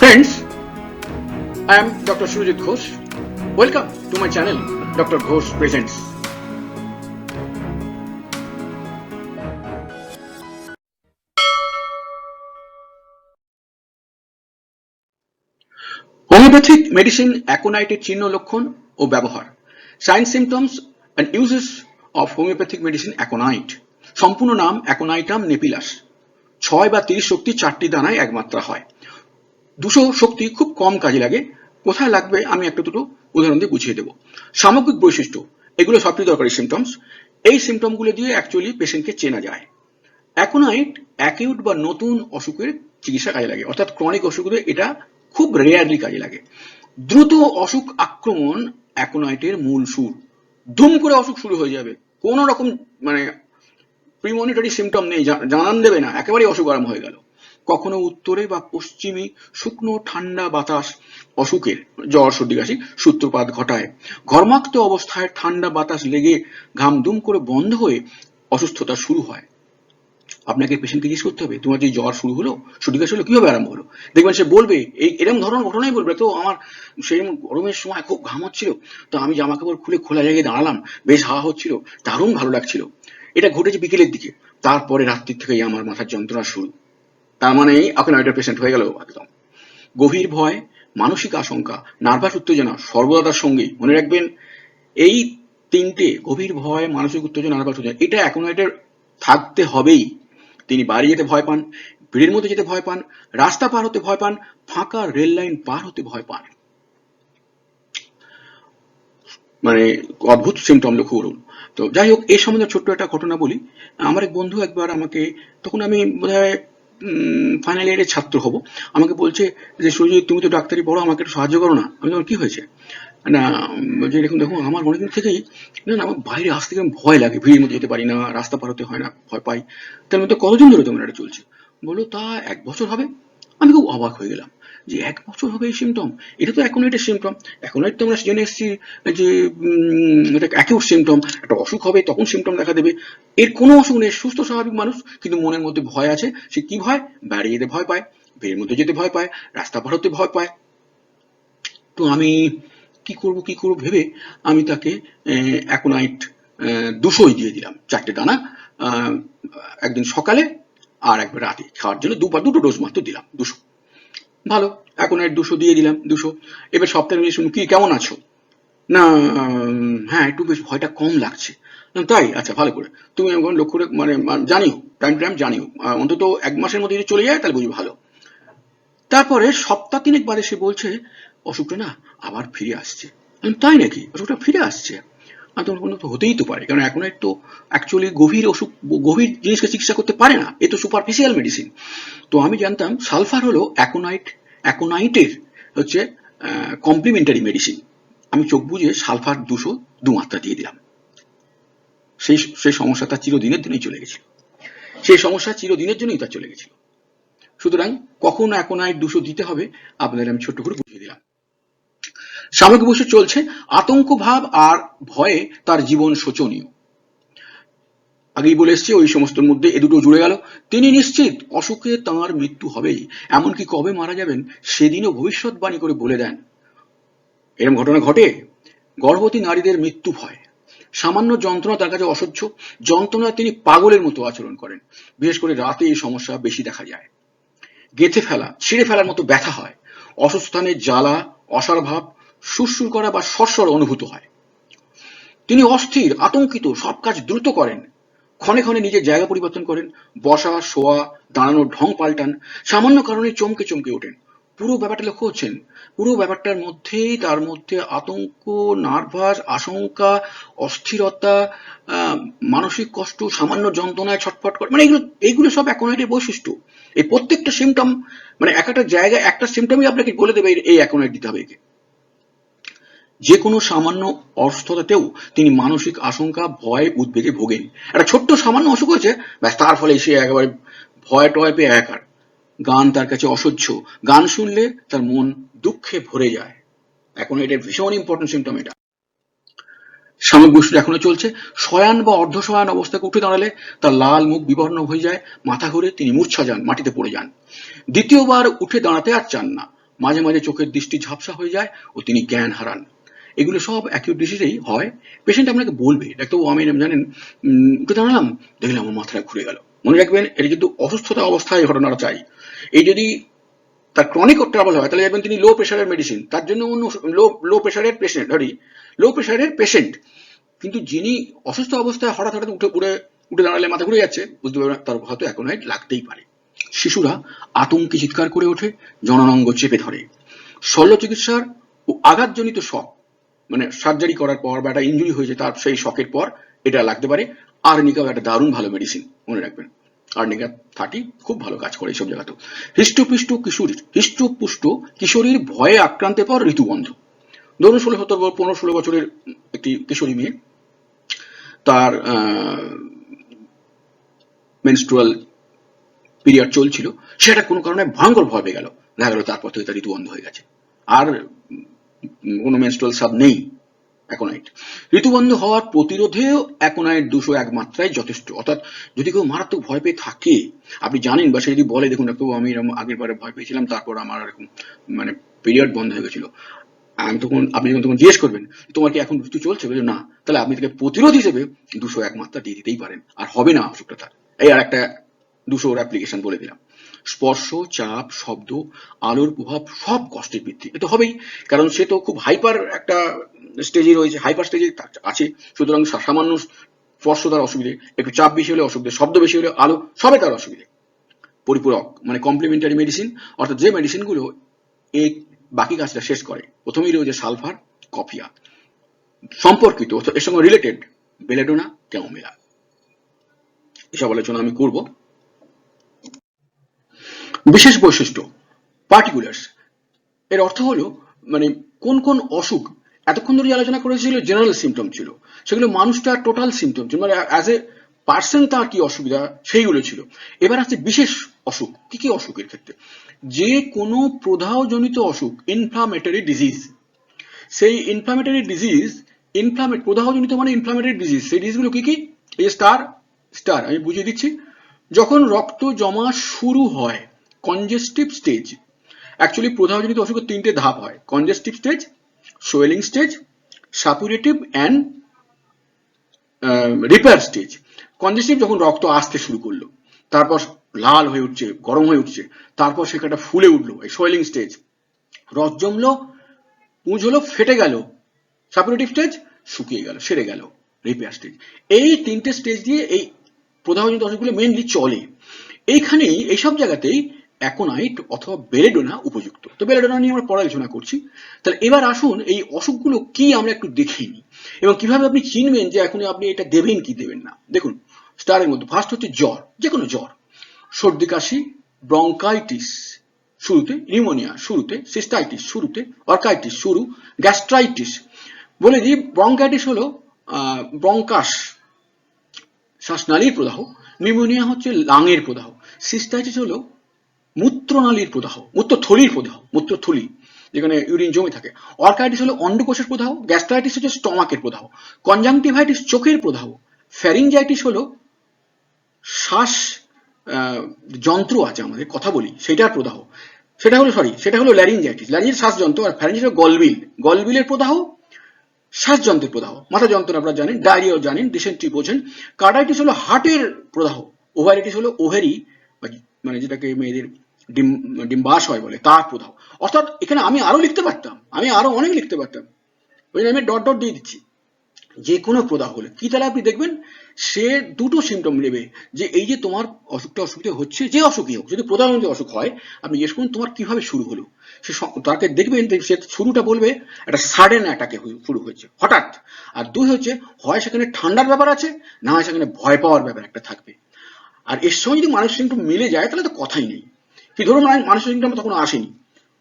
Friends, I am Dr. Surajit Ghosh. Welcome to my channel, Dr. Ghosh Presents. Homeopathic medicine অ্যাকোনাইটের চিহ্ন লক্ষণ ও ব্যবহার, sign symptoms and uses of homeopathic medicine aconite. সম্পূর্ণ নাম অ্যাকোনাইটাম নেপিলাস। 6 বা 30 শক্তি 4টি দানায় একমাত্রা হয়। 200 শক্তি খুব কম কাজে লাগে। কোথায় লাগবে আমি একটা দুটো উদাহরণ দিয়ে বুঝিয়ে দেবো। সামগ্রিক বৈশিষ্ট্য, এগুলো সবচেয়ে দরকারি সিমটমস। এই সিমটমগুলো দিয়ে অ্যাকচুয়ালি পেশেন্টকে চেনা যায়। অ্যাকোনাইট অ্যাকিউট বা নতুন অসুখের চিকিৎসা কাজে লাগে, অর্থাৎ ক্রনিক অসুখে এটা খুব রেয়ারলি কাজে লাগে। দ্রুত অসুখ আক্রমণ অ্যাকোনাইটের মূল সুর। দুম করে অসুখ শুরু হয়ে যাবে, কোনো রকম প্রিমনিটরি সিমটম নেই, জানান দেবে না, একেবারেই অসুখ আরম্ভ হয়ে গেল। কখনো উত্তরে বা পশ্চিমে শুকনো ঠান্ডা বাতাস অসুখের, জ্বর সর্দি কাশি সূত্রপাত ঘটায়। ঘর্মাক্ত অবস্থায় ঠান্ডা বাতাস লেগে ঘাম দুম করে বন্ধ হয়ে অসুস্থতা শুরু হয়। আপনাকে পেশেন্টকে জিজ্ঞেস করতে হবে, তোমার যে জ্বর শুরু হলো, সর্দি কাশি হলো, কিভাবে আরম্ভ হলো? দেখবেন সে বলবে এরকম ধরনের ঘটনাই বলবে, তো আমার সেই গরমের সময় খুব ঘাম হচ্ছিল, তো আমি জামা কাপড় খুলে খোলা জায়গায় দাঁড়ালাম, বেশ হাওয়া হচ্ছিল, দারুণ ভালো লাগছিল। এটা ঘটেছে বিকেলের দিকে, তারপরে রাত্রির থেকেই আমার মাথার যন্ত্রণা শুরু। তার মানে অ্যাকোনাইটের পেশেন্ট হয়ে গেল একদম। গভীর ভয়, মানসিক আশঙ্কা, নার্ভাস উত্তেজনা সর্বদা তার সঙ্গে। মনে রাখবেন, এই তিনটে, গভীর ভয়, মানসিক উত্তেজনা, নার্ভাস উত্তেজনা, এটা অ্যাকোনাইটের থাকতে হবেই। তিনি বাড়ি যেতে ভয় পান, ভিড়ের মধ্যে যেতে ভয় পান, রাস্তা পার হতে ভয় পান, ফাঁকা রেল লাইন পার হতে ভয় পান। মানে অদ্ভুত সিমটম লক্ষ্য করুন। তো যাই হোক, এই সম্বন্ধে ছোট্ট একটা ঘটনা বলি। আমার এক বন্ধু একবার আমাকে, তখন আমি বোধহয় ফাইনাল ইয়ারের ছাত্র হব, আমাকে বলছে যে সুরজিৎ, তুমি তো ডাক্তারি পড়ো, আমাকে একটু সাহায্য করো না। আমি বললাম, কি হয়েছে? না, বলছে দেখুন আমার অনেকদিন থেকেই না আমার বাইরে আসতে কেমন ভয় লাগে, ভিড়ের মধ্যে যেতে পারি না, রাস্তা পার হতে হয় না, ভয় পাই। তার মধ্যে কতদিন ধরে তোমার এটা চলছে? বললো, তা 1 বছর হবে। আমি খুব অবাক হয়ে গেলাম যে 1 বছর হবে এই সিমটম। এটা তো অ্যাকোনাইটের সিমটম। অ্যাকোনাইট তো আমরা জেনে এসেছি যে এটা অ্যাকিউট সিমটম, একটা অসুখ হবে তখন সিমটম দেখা দেবে। এর কোনো অসুখ নেই, সুস্থ স্বাভাবিক মানুষ, কিন্তু মনের মধ্যে ভয় আছে। সে কি ভয়? বাইরে যেতে ভয় পায়, ভিড়ের মধ্যে যেতে ভয় পায়, রাস্তা পার হতে ভয় পায়। তো আমি কি করব ভেবে আমি তাকে অ্যাকোনাইট 200 দিয়ে দিলাম, 4টে দানা, একদিন সকালে আর একবার রাতে খাওয়ার জন্য, দুটো ডোজ মাত্র দিলাম, 200। ভালো, অ্যাকোনাইট 200 দিয়ে দিলাম, 200। এবার সপ্তাহে মিলিয়ে শুনুন, কি কেমন আছো? না, হ্যাঁ একটু বেশ ভয়টা কম লাগছে। তাই? আচ্ছা, ভালো করে তুমি এখন লক্ষ্য করে জানিও, টাইম টু টাইম জানিও, অন্তত 1 মাসের মধ্যে যদি চলে যায় তাহলে বুঝি ভালো। তারপরে সপ্তাহ 3 বাদে সে বলছে অসুখটা না আবার ফিরে আসছে। তাই নাকি? অসুখটা ফিরে আসছে? তখন তো হতেই তো পারে, কারণ অ্যাকোনাইট তো অ্যাকচুয়ালি গভীর অসুখ, গভীর জিনিসকে চিকিৎসা করতে পারে না, এ তো সুপারফিশিয়াল মেডিসিন। তো আমি জানতাম সালফার হলো অ্যাকোনাইটের হচ্ছে কমপ্লিমেন্টারি মেডিসিন। আমি চোখ বুঝে সালফার 200 2 মাত্রা দিয়ে দিলাম। সেই সমস্যা তার চিরদিনের জন্যই চলে গেছিল। সেই সমস্যা চিরদিনের জন্যই তার চলে গেছিল। সুতরাং কখন অ্যাকোনাইট 200 দিতে হবে আপনাদের আমি ছোট্ট করে বুঝিয়ে দিলাম। সাময়িক বসে চলছে, আতঙ্ক ভাব আর ভয়ে তার জীবন শোচনীয়। আগেই বলে এসছি, ওই সমস্তর মধ্যে এ দুটো জুড়ে গেল। তিনি নিশ্চিত অসুখে তাঁর মৃত্যু হবেই, এমনকি কবে মারা যাবেন সেদিনও ভবিষ্যৎবাণী করে বলে দেন। এরকম ঘটনা ঘটে। গর্ভবতী নারীদের মৃত্যু ভয়, সামান্য যন্ত্রণা তার কাছে অসহ্য, যন্ত্রণায় তিনি পাগলের মতো আচরণ করেন। বিশেষ করে রাতে এই সমস্যা বেশি দেখা যায়। গেঁথে ফেলা, ছিঁড়ে ফেলার মতো ব্যথা হয়, অসুস্থ স্থানে জ্বালা, অসাড় ভাব, সুরসুর করা বা সরসর অনুভূত হয়। তিনি অস্থির, আতঙ্কিত, সব কাজ দ্রুত করেন, ক্ষণে ক্ষণে নিজের জায়গা পরিবর্তন করেন, বসা, শোয়া, দাঁড়ানোর ঢং পাল্টান, সামান্য কারণে চমকে চমকে ওঠেন। পুরো ব্যাপারটা লক্ষ্য করছেন? পুরো ব্যাপারটার মধ্যেই তার মধ্যে আতঙ্ক, নার্ভাস, আশঙ্কা, অস্থিরতা, মানসিক কষ্ট, সামান্য যন্ত্রণায় ছটফট করে, এইগুলো সব অ্যাকোনাইটের বৈশিষ্ট্য। এই প্রত্যেকটা সিমটম, এক একটা জায়গায় একটা সিমটমই আপনাকে বলে দেবে এই অ্যাকোনাইট দিতে হবে একে। যে কোনো সামান্য অসুস্থতাতেও তিনি মানসিক আশঙ্কা, ভয়, উদ্বেগে ভোগেন। একটা ছোট্ট সামান্য অসুখ হয়েছে, ব্যাস তার ফলে সে একেবারে ভয় টয় পেয়ে একাকার। গান তার কাছে অসহ্য, গান শুনলে তার মন দুঃখে ভরে যায়। এখন এটা ভীষণ ইম্পর্টেন্ট সিমটম। এটা সাময়িক বস্তু এখনো চলছে। শয়ান বা অর্ধশয়ান অবস্থাকে উঠে দাঁড়ালে তার লাল মুখ বিবর্ণ হয়ে যায়, মাথা ঘুরে তিনি মূর্ছা যান, মাটিতে পড়ে যান। দ্বিতীয়বার উঠে দাঁড়াতে আর চান না। মাঝে মাঝে চোখের দৃষ্টি ঝাপসা হয়ে যায় ও তিনি জ্ঞান হারান। এগুলো সব অ্যাকিউট ডিজিজেই হয়। পেশেন্ট আপনাকে বলবে, ডাক্তারবাবু আমি এরকম জানেন উঠে দাঁড়ালাম, দেখলাম আমার মাথাটা ঘুরে গেল। মনে রাখবেন এটা কিন্তু অসুস্থতা অবস্থায় ঘটনাটা চাই। এই যদি তার ক্রনিক ট্রাবল হয় তাহলে দেখবেন তিনি লো প্রেশারের মেডিসিন, তার জন্য অন্য লো প্রেশারের পেশেন্ট, লো প্রেশারের পেশেন্ট। কিন্তু যিনি অসুস্থ অবস্থায় হঠাৎ হঠাৎ উঠে দাঁড়ালে মাথা ঘুরে যাচ্ছে, বুঝতে পারবেন তার হয়তো অ্যাকোনাইট লাগতেই পারে। শিশুরা আতঙ্কে চিৎকার করে ওঠে, জননাঙ্গ চেপে ধরে। শল্য চিকিৎসার ও আঘাতজনিত শক, মানে সার্জারি করার পর বা একটা ইঞ্জুরি হয়েছে তার সেই শকের পর এটা লাগতে পারে। আর্নিকাও একটা দারুণ ভালো মেডিসিন, মনে রাখবেন। আর্নিকা 30 খুব ভালো কাজ করে এইসব জায়গাতেও। হৃষ্টপুষ্ট কিশোরীর ভয়ে আক্রান্তের পর ঋতুবন্ধ। ধরুন 15-16 বছরের একটি কিশোরী মেয়ে, তার মেনস্ট্রুয়াল পিরিয়ড চলছিল, সেটা কোনো কারণে ভয়ঙ্কর ভয় পেয়ে গেল, দেখা গেল তারপর থেকে তার ঋতু বন্ধ হয়ে গেছে, আর কোনো মেনস্ট্রুয়াল সাব নেই। অ্যাকোনাইট ঋতুবন্ধ হওয়ার প্রতিরোধেও অ্যাকোনাইট 201 মাত্রায় যথেষ্ট। অর্থাৎ যদি কেউ মারাত্মক ভয় পেয়ে থাকে, আপনি জানেন বা সে যদি বলে দেখুন ডাক্তারবাবু আমি এরকম আগের বারে ভয় পেয়েছিলাম, তারপর আমার এরকম মানে পিরিয়ড বন্ধ হয়ে গেছিল, আপনি যখন তখন জিজ্ঞেস করবেন তোমার কি এখন ঋতু চলছে, বলে না, তাহলে আপনি তাকে প্রতিরোধ হিসেবে 201 মাত্রা দিয়ে দিতেই পারেন, আর হবে না অসুখটা তার। এই আর একটা 200 অ্যাপ্লিকেশন বলে দিলাম। স্পর্শ, চাপ, শব্দ, আলোর প্রভাব সব কষ্টের বৃদ্ধি, এ তো হবেই, কারণ সে তো খুব হাইপার একটা স্টেজে রয়েছে, হাইপার স্টেজে আছে, সুতরাং সামান্য স্পর্শ তার অসুবিধে, একটু চাপ বেশি হলে অসুবিধে, শব্দ বেশি হলে আলো, সবে তার অসুবিধে। পরিপূরক মানে কমপ্লিমেন্টারি মেডিসিন, অর্থাৎ যে মেডিসিনগুলো এই বাকি কাজটা শেষ করে। প্রথমেই রয়েছে সালফার, কফিয়া, সম্পর্কিত এর সঙ্গে রিলেটেড বেলেডোনা, ক্যামোমিলা, এসব আলোচনা আমি করব। বিশেষ বৈশিষ্ট্য, পার্টিকুলার্স, এর অর্থ হলো মানে কোন কোন অসুখ, এতক্ষণ ধরে আলোচনা করেছিল জেনারেল সিমটম ছিল, সেগুলো মানুষটা টোটাল সিমটম ছিল, মানে অ্যাজ এ পার্সন তার কি অসুবিধা সেইগুলো ছিল। এবার আছে বিশেষ অসুখ। কি কি অসুখের ক্ষেত্রে? যে কোনো প্রদাহজনিত অসুখ, ইনফ্লামেটরি ডিজিজ, সেই ইনফ্লামেটরি ডিজিজ, প্রদাহজনিত মানে ইনফ্লামেটরি ডিজিজ, সেই ডিজিজগুলো কি কি? এই স্টার আমি বুঝিয়ে দিচ্ছি। যখন রক্ত জমা শুরু হয়, কনজেস্টিভ স্টেজ, অ্যাকচুয়ালি প্রদাহজনিত অসুখের 3টে ধাপ হয়: congestive stage, swelling stage, suppurative and repair stage. Congestive যখন রক্ত আসতে শুরু করলো, তারপর লাল হয়ে উঠছে, গরম হয়ে উঠছে, তারপর সেখানটা ফুলে উঠলো, এই সোয়েলিং স্টেজ। রস জমলো, পুঁজ হলো, ফেটে গেল, সাপুরেটিভ স্টেজ, শুকিয়ে গেল, সেরে গেল, রিপেয়ার স্টেজ। এই 3টে স্টেজ দিয়ে এই প্রদাহজনিত অসুখগুলো মেনলি চলে। এইখানেই এইসব জায়গাতেই অ্যাকোনাইট অথবা বেলেডোনা উপযুক্ত। তো বেলেডোনা নিয়ে আমরা পরে আলোচনা করছি। তাহলে এবার আসুন এই অসুখগুলো কি আমরা একটু দেখে নিই, এবং কিভাবে আপনি চিনবেন যে এখন আপনি এটা দেবেন কি দেবেন না। দেখুন স্টারের মধ্যে ফার্স্ট হচ্ছে জ্বর, যে কোনো জ্বর, সর্দি কাশি, ব্রঙ্কাইটিস শুরুতে, নিউমোনিয়া শুরুতে, সিস্টাইটিস শুরুতে, অর্কাইটিস শুরু, গ্যাস্ট্রাইটিস। বলে দিই ব্রঙ্কাইটিস হলো ব্রঙ্কাস, শ্বাসনালীর প্রদাহ, নিউমোনিয়া হচ্ছে লাঙের প্রদাহ, সিস্টাইটিস হলো মূত্রনালীর প্রদাহ, মূত্রথলির প্রদাহ, মূত্রথলি যেখানে ইউরিন জমে থাকে, অর্কাইটিস হলো অন্ডকোষের প্রদাহ, গ্যাস্ট্রাইটিস হচ্ছে স্টমাকের প্রদাহ, কনজাংটিভাইটিস চোখের প্রদাহ, ফ্যারিঞ্জাইটিস হলো শ্বাস যন্ত্র আছে আমাদের কথা বলি সেটার প্রদাহ, সেটা হলো ল্যারিঞ্জাইটিস, শ্বাসযন্ত্র, আর ফ্যারিঞ্জাইটিস হলো গলবিলের প্রদাহ, শ্বাসযন্ত্রের প্রদাহ, মাথা যন্ত্রণা আপনারা জানেন, ডায়রিয়াও জানেন, ডিসেন্ট্রি বোঝেন। কার্ডাইটিস হলো হার্টের প্রদাহ, ওভারিটিস হলো ওভারি মানে যেটাকে মেয়েদের ডিম্বাশয় হয় বলে, তার প্রদাহ। অর্থাৎ এখানে আমি আরো লিখতে পারতাম, আমি আরো অনেক লিখতে পারতাম, ওই আমি ডট ডট দিয়ে দিচ্ছি। যে কোনো প্রদাহ হলে কি, তাহলে আপনি দেখবেন সে দুটো সিমটম নেবে, যে এই যে তোমার অসুবিধা হচ্ছে, যে অসুখই হোক, যদি প্রদাহজনিত অসুখ হয় আপনি জিজ্ঞেস করুন তোমার কিভাবে শুরু হলো, সে তাকে দেখবেন সে শুরুটা বলবে একটা সাডেন অ্যাটাকে শুরু হয়েছে, হঠাৎ। আর দুই হচ্ছে, হয় সেখানে ঠান্ডার ব্যাপার আছে, না হয় সেখানে ভয় পাওয়ার ব্যাপার একটা থাকবে। আর এর সঙ্গে যদি মানসিক সিমটম মিলে যায় তাহলে তো কথাই নেই। কি ধরুন মানসিক সিমটম তখন আসেনি,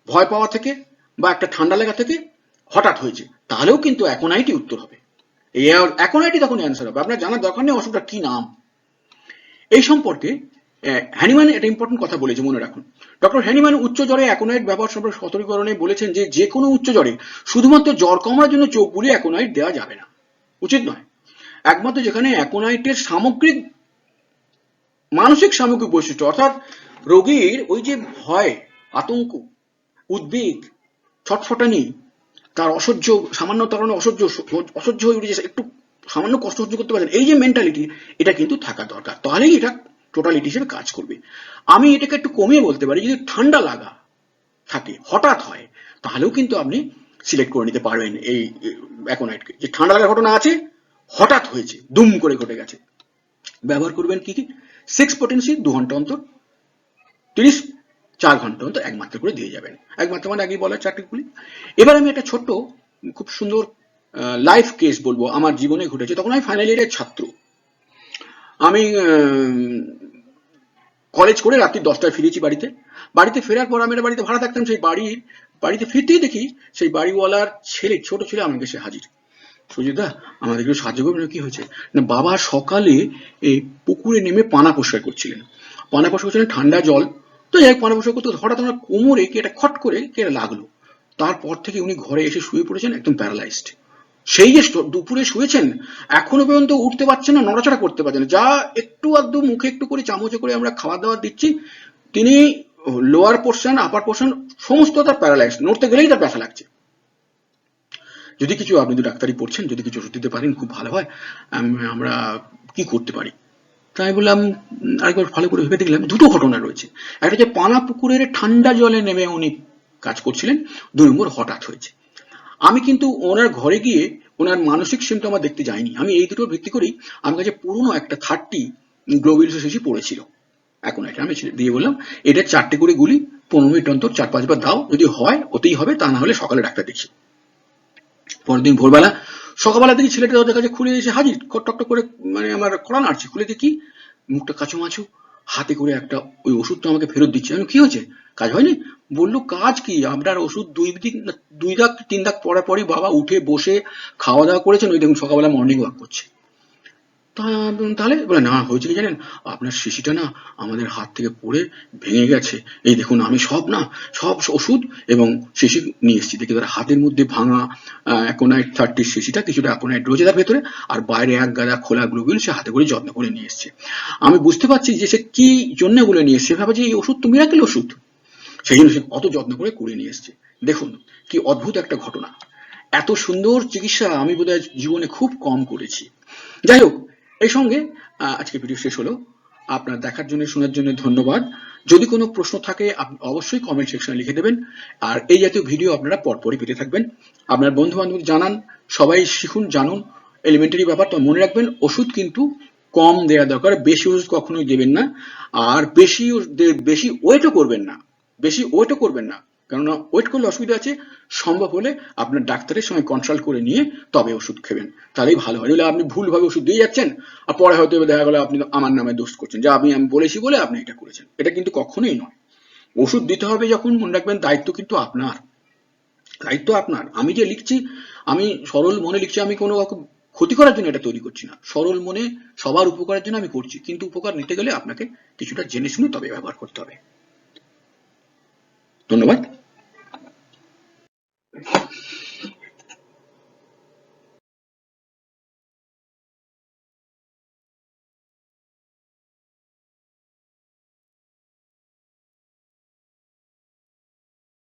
ভয় পাওয়া থেকে বা একটা ঠান্ডা লাগা থেকে হঠাৎ হয়েছে, তাহলেও কিন্তু অ্যাকোনাইটই উত্তর হবে। এই অ্যাকোনাইটই তখন অ্যান্সার হবে, আপনার জানার দরকার নেই অসুখটা কি নাম। এই সম্পর্কে হ্যানিম্যান একটা ইম্পর্টেন্ট কথা বলেছে, মনে রাখুন। ডক্টর হ্যানিম্যান উচ্চ জ্বরে অ্যাকোনাইট ব্যবহার সম্পর্কে সতর্কীকরণে বলেছেন যে কোনো উচ্চ জ্বরে শুধুমাত্র জ্বর কমানোর জন্য চোখ বুলিয়ে অ্যাকোনাইট দেওয়া যাবে না, উচিত নয়। একমাত্র যেখানে অ্যাকোনাইটের সামগ্রিক মানসিক সামগ্রিক বৈশিষ্ট্য, অর্থাৎ রোগীর ওই যে ভয়, আতঙ্ক, উদ্বেগ, ছটফটানি, তার অসহ্য, সামান্য কারণে অসহ্য হয়ে উঠেছে, একটু সামান্য কষ্ট সহ্য করতে পারছেন, এই যে মেন্টালিটি, এটা কিন্তু থাকা দরকার, তাহলেই এটা টোটালিটি হিসেবে কাজ করবে। আমি এটাকে একটু কমিয়ে বলতে পারি, যদি ঠান্ডা লাগা থাকে, হঠাৎ হয়, তাহলেও কিন্তু আপনি সিলেক্ট করে নিতে পারবেন এই অ্যাকোনাইটকে, যে ঠান্ডা লাগার ঘটনা আছে, হঠাৎ হয়েছে, দুম করে ঘটে গেছে। ব্যবহার করবেন কি কি? 6 পটেন্সি 2 ঘন্টা অন্তর, 30 4 ঘন্টা অন্তর 1 মাত্রা করে দিয়ে যাবেন। 1 মাত্রা মানে আগেই বলা 4টি গুলি। এবার আমি একটা ছোট্ট খুব সুন্দর লাইফ কেস বলবো, আমার জীবনে ঘটেছে। তখন আমি ফাইনাল ইয়ারের ছাত্র। আমি কলেজ করে রাত্রি 10টায় ফিরেছি বাড়িতে। বাড়িতে ফেরার পর আমি একটা বাড়িতে ভাড়া থাকতাম, সেই বাড়িতে ফিরতেই দেখি সেই বাড়িওয়ালার ছেলে, ছোট ছেলে, আমার কাছে হাজির। সুজিতদা, আমাদের একটু সাহায্য করবেন। কি হয়েছে? না, বাবা সকালে এই পুকুরে নেমে পানা পরিষ্কার করছিলেন। পানা পরিষ্কার করছিলেন, ঠান্ডা জল। তো যাই হোক, পানা পরিষ্কার করতে হঠাৎ আমার কোমরে কি একটা খট করে কি একটা লাগলো। তারপর থেকে উনি ঘরে এসে শুয়ে পড়েছেন, একদম প্যারালাইজড। সেই যে দুপুরে শুয়েছেন, এখনো পর্যন্ত উঠতে পারছেন না, নড়াচড়া করতে পারছেন না। যা একটু আধটু মুখে একটু করে চামচে করে আমরা খাবার দাবার দিচ্ছি, তিনি লোয়ার পোর্শন, আপার পোর্শন সমস্ত তার প্যারালাইজড, নড়তে গেলেই তার ব্যথা লাগছে। যদি কিছু, আপনি তো ডাক্তারি পড়ছেন, যদি কিছু ওষুধ দিতে পারেন খুব ভালো হয়, আমরা কি করতে পারি? তাই বললাম, আরেকবার ভালো করে ভেবে দেখলাম দুটো ঘটনা রয়েছে। একটা যে পানা পুকুরের ঠান্ডা জলে নেমে উনি কাজ করছিলেন, 2 নম্বর হঠাৎ হয়েছে। আমি কিন্তু ওনার ঘরে গিয়ে ওনার মানসিক সিমটম দেখতে যাইনি। আমি এই দুটোর ভিত্তি করেই আমার কাছে পুরনো একটা 30 গ্লোবিল শিশি পড়েছিল। এখন এটা আমি দিয়ে বললাম, এটা 4টে করে গুলি 15 মিনিট অন্তর 4-5 বার দাও, যদি হয় ওতেই হবে, তা না হলে সকালে ডাক্তার দেখি। পরের দিন ভোরবেলা, সকালবেলা দেখি ছেলেটা দরজার কাছে খুলে এসে হাজির, টক করে, মানে আমার কড়া নাড়ছে। খুলে দেখি মুখটা কাচুমাচু, হাতে করে একটা ওই ওষুধটা আমাকে ফেরত দিচ্ছে। আমি, কি হয়েছে? কাজ হয়নি? বললো, কাজ কি, আপনার ওষুধ 2 দাগ 3 দাগ পরে পরই বাবা উঠে বসে খাওয়া দাওয়া করেছেন, ওই দেখুন সকালবেলা মর্নিং ওয়াক করছে। তাহলে বলে, না, হয়েছে কি জানেন, আপনার শিশিটা না আমাদের হাত থেকে পড়ে ভেঙে গেছে। এই দেখুন, আমি সব ওষুধ এবং শিশি নিয়ে এসেছি। দেখি তার হাতের মধ্যে ভাঙা অ্যাকোনাইট 30 শিশিটা, কিছুটা অ্যাকোনাইট রয়েছে তার ভেতরে, আর বাইরে এক গাদা খোলা গ্লোবিল সে হাতে করে যত্ন করে নিয়ে এসছে। আমি বুঝতে পারছি যে সে কি জন্য বলে নিয়ে এসছে, ভাবে যে এই ওষুধ তো মিরাকেল ওষুধ, সেই জন্য সে অত যত্ন করে নিয়ে এসছে। দেখুন কি অদ্ভুত একটা ঘটনা। এত সুন্দর চিকিৎসা আমি বোধহয় জীবনে খুব কম করেছি। যাই হোক, এই সঙ্গে আজকে ভিডিও শেষ হলো। আপনার দেখার জন্য, শোনার জন্য ধন্যবাদ। যদি কোনো প্রশ্ন থাকে আপনি অবশ্যই কমেন্ট সেকশনে লিখে দেবেন। আর এই জাতীয় ভিডিও আপনারা পরপরই পেতে থাকবেন। আপনার বন্ধু বান্ধব জানান, সবাই শিখুন, জানুন এলিমেন্টারি ব্যাপার। তো মনে রাখবেন, ওষুধ কিন্তু কম দেওয়া দরকার, বেশি ওষুধ কখনোই দেবেন না। আর বেশি ওয়েটও করবেন না, কেননা ওয়েট করলে অসুবিধা আছে। সম্ভব হলে আপনার ডাক্তারের সঙ্গে কনসাল্ট করে নিয়ে তবে ওষুধ খাবেন, তাহলেই ভালো হয়। নইলে আপনি ভুলভাবে ওষুধ দিয়ে যাচ্ছেন, আর পরে হয়তো দেখা গেল আপনি আমার নামে দোষ করছেন, যা আমি বলেছি বলে আপনি এটা করেছেন। এটা কিন্তু কখনোই নয়। ওষুধ দিতে হবে যখন, মনে রাখবেন দায়িত্ব কিন্তু আপনার, আমি যে লিখছি, আমি সরল মনে লিখছি, আমি কোনো ক্ষতি করার জন্য এটা তৈরি করছি না। সরল মনে সবার উপকারের জন্য আমি করছি, কিন্তু উপকার নিতে গেলে আপনাকে কিছুটা জেনে শুনে তবে ব্যবহার করতে হবে। ধন্যবাদ।